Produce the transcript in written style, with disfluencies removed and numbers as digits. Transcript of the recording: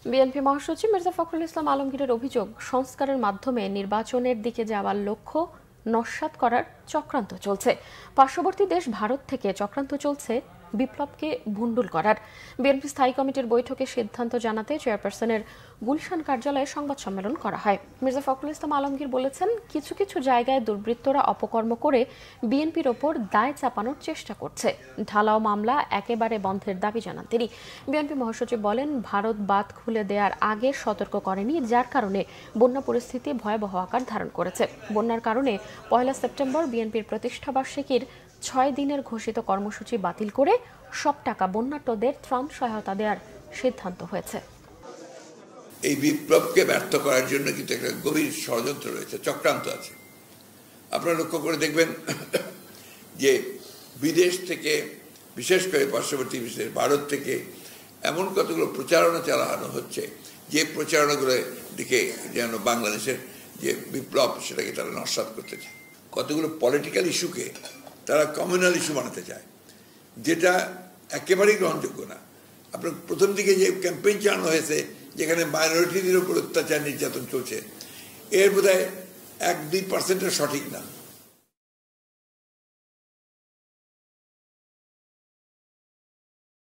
BNP মহাসচিব মির্জা ফখরুল ইসলাম আলমগীরের অভিযোগ, সংস্কারের মাধ্যমে নির্বাচনের দিকে যাওয়ার লক্ষ্য নস্যাৎ করার চক্রান্ত চলছে। পার্শ্ববর্তী দেশ ভারত থেকে চক্রান্ত চলছে বিপ্লবকে ভণ্ডুল করার। বিএনপি স্থায়ী কমিটির বৈঠকে সিদ্ধান্ত জানাতে চেয়ারপারসনের গুলশান কার্যালয়ে সংবাদ সম্মেলন করা হয়। মির্জা ফখরুল ইসলাম আলমগীর বলেছেন, কিছু কিছু জায়গায় দুর্বৃত্তরা অপকর্ম করে বিএনপির ওপর দায় চাপানোর চেষ্টা করছে। ঢালাও মামলা একেবারে বন্ধের দাবি জানান তিনি। বিএনপি মহাসচিব বলেন, ভারত বাঁধ খুলে দেওয়ার আগে সতর্ক করেনি, যার কারণে বন্যা পরিস্থিতি ভয়াবহ আকার ধারণ করেছে। বন্যার কারণে 1 সেপ্টেম্বর বিএনপির প্রতিষ্ঠাবার্ষিকীর 6 দিনের ঘোষিত কর্মসূচি বাতিল করে সব টাকা বন্যার্তদের ত্রাণ সহায়তা দেওয়ার সিদ্ধান্ত হয়েছে। এই বিপ্লবকে ব্যর্থ করার জন্য কিন্তু একটা গভীর ষড়যন্ত্র রয়েছে, চক্রান্ত আছে। আপনারা লক্ষ্য করে দেখবেন যে বিদেশ থেকে, বিশেষ করে পার্শ্ববর্তী বিশেষ ভারত থেকে এমন কতগুলো প্রচারণা চালানো হচ্ছে, যে প্রচারণাগুলোর দিকে যেন বাংলাদেশের যে বিপ্লব সেটাকে তারা নস্যাৎ করতে চায়। কতগুলো পলিটিক্যাল ইস্যুকে তারা কমিউনাল ইস্যু বানাতে চায়, যেটা একেবারেই গ্রহণযোগ্য না। আপনার প্রথম দিকে যে ক্যাম্পেইন চালানো হয়েছে, যেখানে মাইনরিটিদের উপর অত্যাচার নির্যাতন চলছে, এর বোধহয় 1-2% সঠিক না।